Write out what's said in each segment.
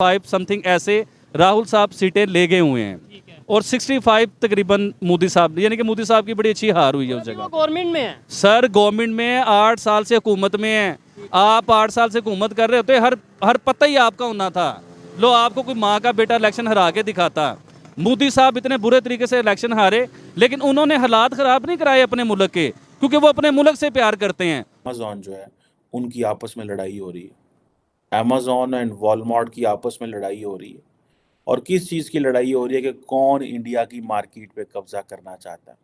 5 something ऐसे राहुल साहब सीटें ले गए हुए हैं और 65 तकरीबन मोदी साहब, यानी कि मोदी साहब की बड़ी अच्छी हार हुई है उस जगह। गवर्नमेंट में है सर गवर्नमेंट में 8 साल से हुकूमत में है, आप 8 साल से हुकूमत कर रहे होते, हर पता ही आपका होना था। लो आपको कोई माँ का बेटा इलेक्शन हरा के दिखाता। मोदी साहब इतने बुरे तरीके से इलेक्शन हारे, लेकिन उन्होंने हालात ख़राब नहीं कराए अपने मुल्क के, क्योंकि वो अपने मुल्क से प्यार करते हैं। अमेज़न जो है उनकी आपस में लड़ाई हो रही है, अमेज़न एंड वॉलमार्ट की आपस में लड़ाई हो रही है। और किस चीज़ की लड़ाई हो रही है कि कौन इंडिया की मार्केट पे कब्जा करना चाहता है।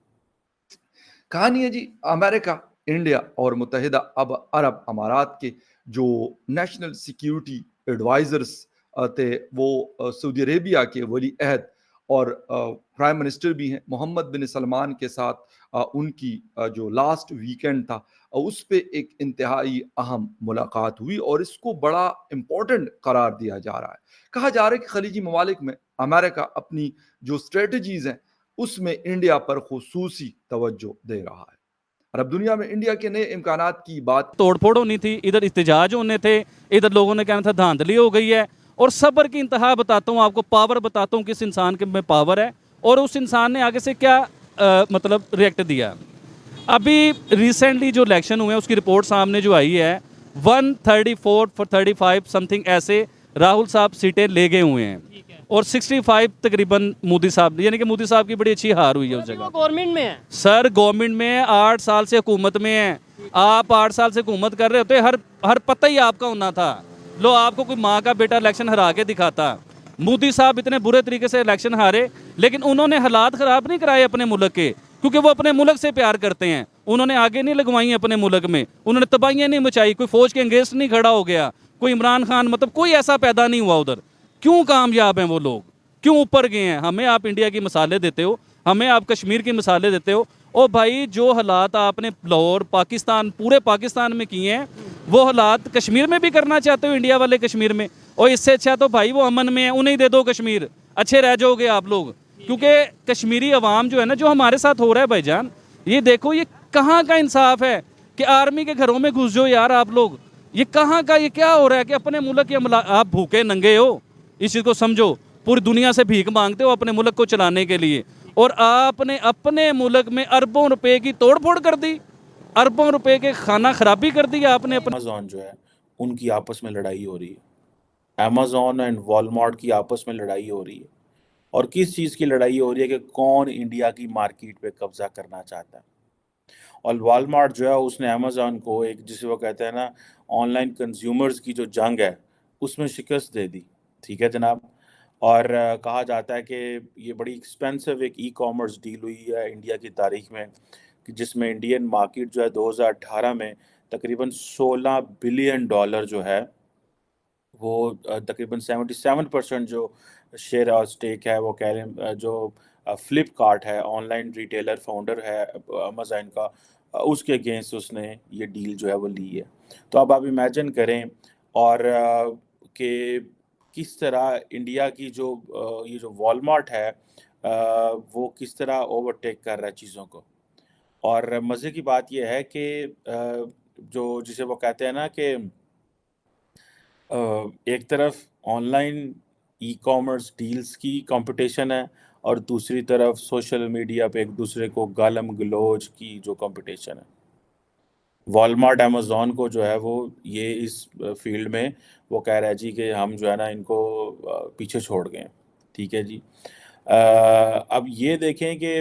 कहानी है जी अमेरिका, इंडिया और मुत्तहिदा अरब अमारात के जो नेशनल सिक्योरिटी एडवाइजर्स थे वो सऊदी अरेबिया के वली अहद और प्राइम मिनिस्टर भी हैं मोहम्मद बिन सलमान के साथ उनकी जो लास्ट वीकेंड था उस पे एक इंतहाई अहम मुलाकात हुई और इसको बड़ा इम्पोर्टेंट करार दिया जा रहा है। कहा जा रहा है कि खलीजी ममालिक में अमेरिका अपनी जो स्ट्रेटजीज हैं उसमें इंडिया पर खुसूसी तवज्जो दे रहा है। अरब दुनिया में इंडिया के नए इम्कानात की बात तोड़फोड़ होनी थी, इधर इhtजाज होने थे, इधर लोगों ने कहना था धांधली हो गई है। और सब्र की इंतहा बताता हूँ आपको, पावर बताता हूँ किस इंसान के में पावर है और उस इंसान ने आगे से क्या मतलब रिएक्ट दिया। अभी रिसेंटली जो इलेक्शन हुए हैं उसकी रिपोर्ट सामने जो आई है, 134 समथिंग ऐसे राहुल साहब सीटें ले गए हुए हैं और 65 तकरीबन मोदी साहब, यानी कि मोदी साहब की बड़ी अच्छी हार हुई है उस जगह। गवर्नमेंट में है सर गवर्नमेंट में 8 साल से हुकूमत में है, आप 8 साल से हुकूमत कर रहे होते, हर पता ही आपका होना था। लो आपको कोई माँ का बेटा इलेक्शन हरा के दिखाता। मोदी साहब इतने बुरे तरीके से इलेक्शन हारे, लेकिन उन्होंने हालात ख़राब नहीं कराए अपने मुल्क के, क्योंकि वो अपने मुल्क से प्यार करते हैं। उन्होंने आगे नहीं लगवाई अपने मुल्क में, उन्होंने तबाहियाँ नहीं मचाई, कोई फौज के अंगेंस्ट नहीं खड़ा हो गया, कोई इमरान खान मतलब कोई ऐसा पैदा नहीं हुआ उधर। क्यों कामयाब हैं वो लोग, क्यों ऊपर गए हैं? हमें आप इंडिया की मिसालें देते हो, हमें आप कश्मीर की मिसालें देते हो। ओ भाई जो हालात आपने लाहौर पाकिस्तान पूरे पाकिस्तान में किए हैं वो हालात कश्मीर में भी करना चाहते हो इंडिया वाले कश्मीर में। और इससे अच्छा तो भाई वो अमन में है, उन्हें दे दो कश्मीर, अच्छे रह जाओगे आप लोग। क्योंकि कश्मीरी अवाम जो है ना, जो हमारे साथ हो रहा है भाईजान, ये देखो ये कहाँ का इंसाफ है कि आर्मी के घरों में घुस जाओ यार आप लोग। ये कहाँ का, ये क्या हो रहा है कि अपने मुल्क के आप भूखे नंगे हो, इस चीज़ को समझो। पूरी दुनिया से भीख मांगते हो अपने मुल्क को चलाने के लिए, और आपने अपने मुल्क में अरबों रुपए की तोड़फोड़ कर दी, अरबों रुपए के खाना खराबी कर दी आपने अपने। अमेज़न जो है उनकी आपस में लड़ाई हो रही है, अमेज़न एंड वॉलमार्ट की आपस में लड़ाई हो रही है। और किस चीज़ की लड़ाई हो रही है कि कौन इंडिया की मार्केट पे कब्जा करना चाहता है। और वॉलमार्ट जो है उसने अमेज़न को एक, जिसे वो कहते हैं ना, ऑनलाइन कंज्यूमर्स की जो जंग है उसमें शिकस्त दे दी। ठीक है जनाब। और कहा जाता है कि ये बड़ी एक्सपेंसिव एक ई कॉमर्स डील हुई है इंडिया की तारीख में, कि जिसमें इंडियन मार्केट जो है 2018 में तकरीबन $16 बिलियन जो है वो तकरीबन 77% जो शेयर और स्टेक है वो कह रहे हैं, जो फ्लिपकार्ट है ऑनलाइन रिटेलर फाउंडर है अमेज़न का, उसके अगेंस्ट उसने ये डील जो है वो ली है। तो अब आप इमेजिन करें और कि किस तरह इंडिया की जो ये जो वॉलमार्ट है वो किस तरह ओवरटेक कर रहा है चीज़ों को। और मज़े की बात यह है कि जो जिसे वो कहते हैं ना कि एक तरफ ऑनलाइन ई कॉमर्स डील्स की कंपटीशन है और दूसरी तरफ सोशल मीडिया पे एक दूसरे को गालम गलोच की जो कंपटीशन है। वॉलमार्ट अमेज़न को जो है वो ये इस फील्ड में वो कह रहा है जी कि हम जो है ना इनको पीछे छोड़ गए। ठीक है जी। अब ये देखें कि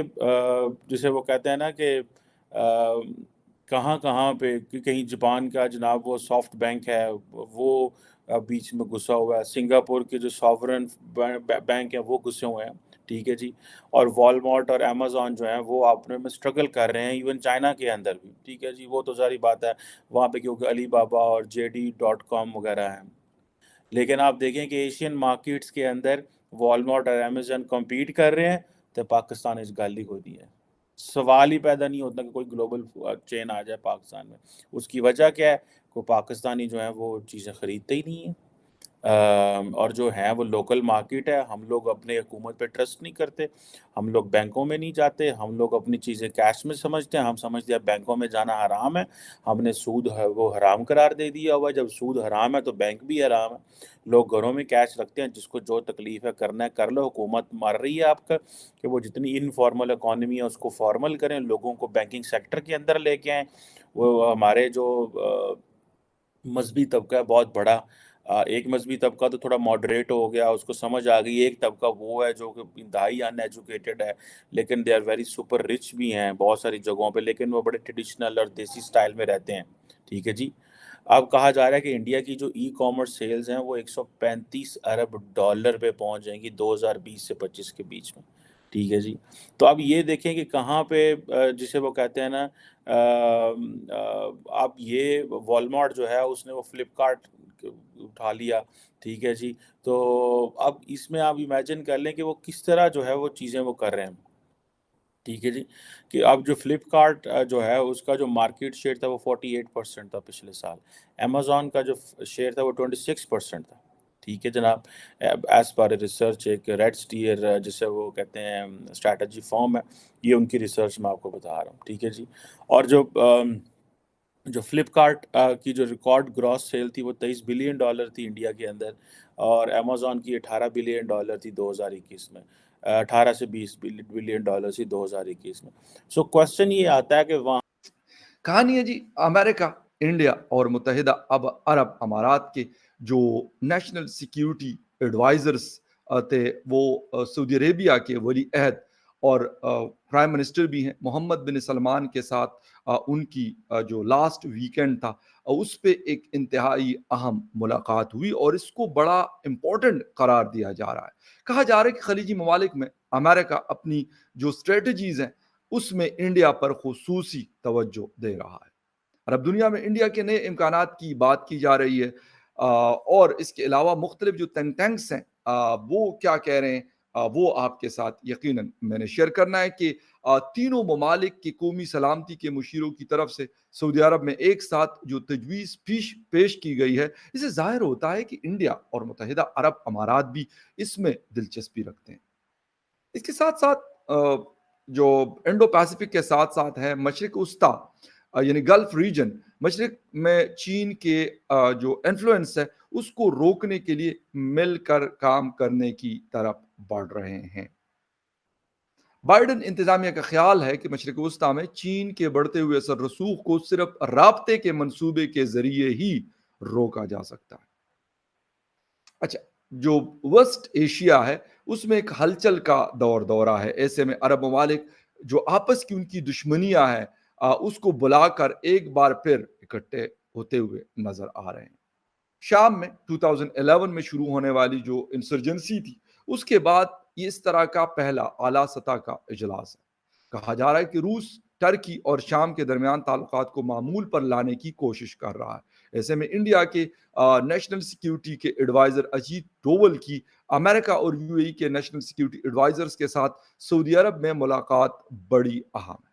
जिसे वो कहते हैं ना कि कहाँ कहाँ पे कि कहीं जापान का जनाब वो सॉफ्ट बैंक है वो बीच में घुसा हुआ है, सिंगापुर के जो सॉवरन बैंक है वो घुसे हुए हैं। ठीक है जी। और वॉलमार्ट और अमेज़न जो है वो आपने में स्ट्रगल कर रहे हैं, इवन चाइना के अंदर भी। ठीक है जी। वो तो सारी बात है वहाँ पे, क्योंकि अली बाबा और JD.com वगैरह हैं। लेकिन आप देखें कि एशियन मार्केट्स के अंदर वॉलमार्ट और अमेज़न कम्पीट कर रहे हैं तो पाकिस्तान इस गाली को दी है। सवाल ही पैदा नहीं होता कि कोई ग्लोबल चेन आ जाए पाकिस्तान में। उसकी वजह क्या है? कोई पाकिस्तानी जो है वो चीज़ें ख़रीदते ही नहीं है। اور جو ہیں وہ لوکل مارکیٹ ہے. ہم لوگ اپنے حکومت پہ ٹرسٹ نہیں کرتے, ہم لوگ بینکوں میں نہیں جاتے, ہم لوگ اپنی چیزیں کیش میں سمجھتے ہیں. ہم سمجھتے ہیں بینکوں میں جانا حرام ہے, ہم نے سود وہ حرام قرار دے دیا ہوا ہے. جب سود حرام ہے تو بینک بھی حرام ہے. لوگ گھروں میں کیش رکھتے ہیں, جس کو جو تکلیف ہے کرنا ہے کر لو. حکومت مار رہی ہے آپ کا کہ وہ جتنی انفارمل اکانومی ہے اس کو فارمل کریں, لوگوں کو بینکنگ سیکٹر کے اندر لے کے آئیں. وہ ہمارے جو مذہبی طبقہ ہے بہت بڑا, ایک مذہبی طبقہ تو تھوڑا ماڈریٹ ہو گیا, اس کو سمجھ آ گئی. ایک طبقہ وہ ہے جو کہ انتہائی ان ایجوکیٹڈ ہے, لیکن they are very super rich بھی ہیں بہت ساری جگہوں پہ, لیکن وہ بڑے ٹریڈیشنل اور دیسی سٹائل میں رہتے ہیں. ٹھیک ہے جی. اب کہا جا رہا ہے کہ انڈیا کی جو ای کامرس سیلز ہیں وہ 135 ارب ڈالر پہ پہنچ جائیں گی 2020 سے 25 کے بیچ میں. ٹھیک ہے جی. تو اب یہ دیکھیں کہ کہاں پہ جسے وہ کہتے ہیں نا, اب یہ والمارٹ جو ہے اس نے وہ فلپ کارٹ اٹھا لیا. ٹھیک ہے جی. تو اب اس میں آپ امیجن کر لیں کہ وہ کس طرح جو ہے وہ چیزیں وہ کر رہے ہیں. ٹھیک ہے جی. کہ اب جو فلپ کارٹ جو ہے اس کا جو مارکیٹ شیئر تھا وہ 48% تھا پچھلے سال. امیزون کا جو شیئر تھا وہ 26% تھا. ٹھیک ہے جناب. ایز پر ریسرچ ایک ریڈ اسٹیئر جسے وہ کہتے ہیں اسٹریٹجی فارم ہے, یہ ان کی ریسرچ میں آپ کو بتا رہا ہوں. ٹھیک ہے جی. اور جو فلپ کارٹ کی جو ریکارڈ گراس سیل تھی وہ $23 بلین تھی انڈیا کے اندر, اور امیزون کی $18 بلین تھی 2021 میں. 18 سے 20 بلین ڈالر تھی 2021 میں. سو کوشچن یہ آتا ہے کہ وہاں کہانی ہے جی امریکہ, انڈیا اور متحدہ عرب امارات کے جو نیشنل سیکیورٹی ایڈوائزرز تھے وہ سعودی عربیہ کے ولی عہد اور پرائم منسٹر بھی ہیں محمد بن سلمان کے ساتھ ان کی جو لاسٹ ویکینڈ تھا اس پہ ایک انتہائی اہم ملاقات ہوئی, اور اس کو بڑا امپورٹنٹ قرار دیا جا رہا ہے. کہا جا رہا ہے کہ خلیجی ممالک میں امریکہ اپنی جو اسٹریٹجیز ہیں اس میں انڈیا پر خصوصی توجہ دے رہا ہے. عرب دنیا میں انڈیا کے نئے امکانات کی بات کی جا رہی ہے, اور اس کے علاوہ مختلف جو تھنک ٹینکس ہیں وہ کیا کہہ رہے ہیں وہ آپ کے ساتھ یقیناً میں نے شیئر کرنا ہے کہ تینوں ممالک کی قومی سلامتی کے مشیروں کی طرف سے سعودی عرب میں ایک ساتھ جو تجویز پیش کی گئی ہے, اسے ظاہر ہوتا ہے کہ انڈیا اور متحدہ عرب امارات بھی اس میں دلچسپی رکھتے ہیں. اس کے ساتھ ساتھ جو انڈو پیسفک کے ساتھ ساتھ ہے مشرق وسطی یعنی گلف ریجن, مشرق میں چین کے جو انفلوئنس ہے اس کو روکنے کے لیے مل کر کام کرنے کی طرف بڑھ رہے ہیں. بائیڈن انتظامیہ کا خیال ہے کہ مشرق وسطی میں چین کے بڑھتے ہوئے اثر رسوخ کو صرف رابطے کے منصوبے کے ذریعے ہی روکا جا سکتا ہے. اچھا, جو ویسٹ ایشیا ہے اس میں ایک ہلچل کا دورہ ہے. ایسے میں عرب ممالک جو آپس کی ان کی دشمنیاں ہیں اس کو بلا کر ایک بار پھر اکٹھے ہوتے ہوئے نظر آ رہے ہیں. شام میں 2011 میں شروع ہونے والی جو انسرجنسی تھی اس کے بعد یہ اس طرح کا پہلا اعلیٰ سطح کا اجلاس ہے. کہا جا رہا ہے کہ روس ترکی اور شام کے درمیان تعلقات کو معمول پر لانے کی کوشش کر رہا ہے. ایسے میں انڈیا کے نیشنل سیکیورٹی کے ایڈوائزر اجیت ڈوول کی امریکہ اور یو اے ای کے نیشنل سیکیورٹی ایڈوائزرز کے ساتھ سعودی عرب میں ملاقات بڑی اہم ہے.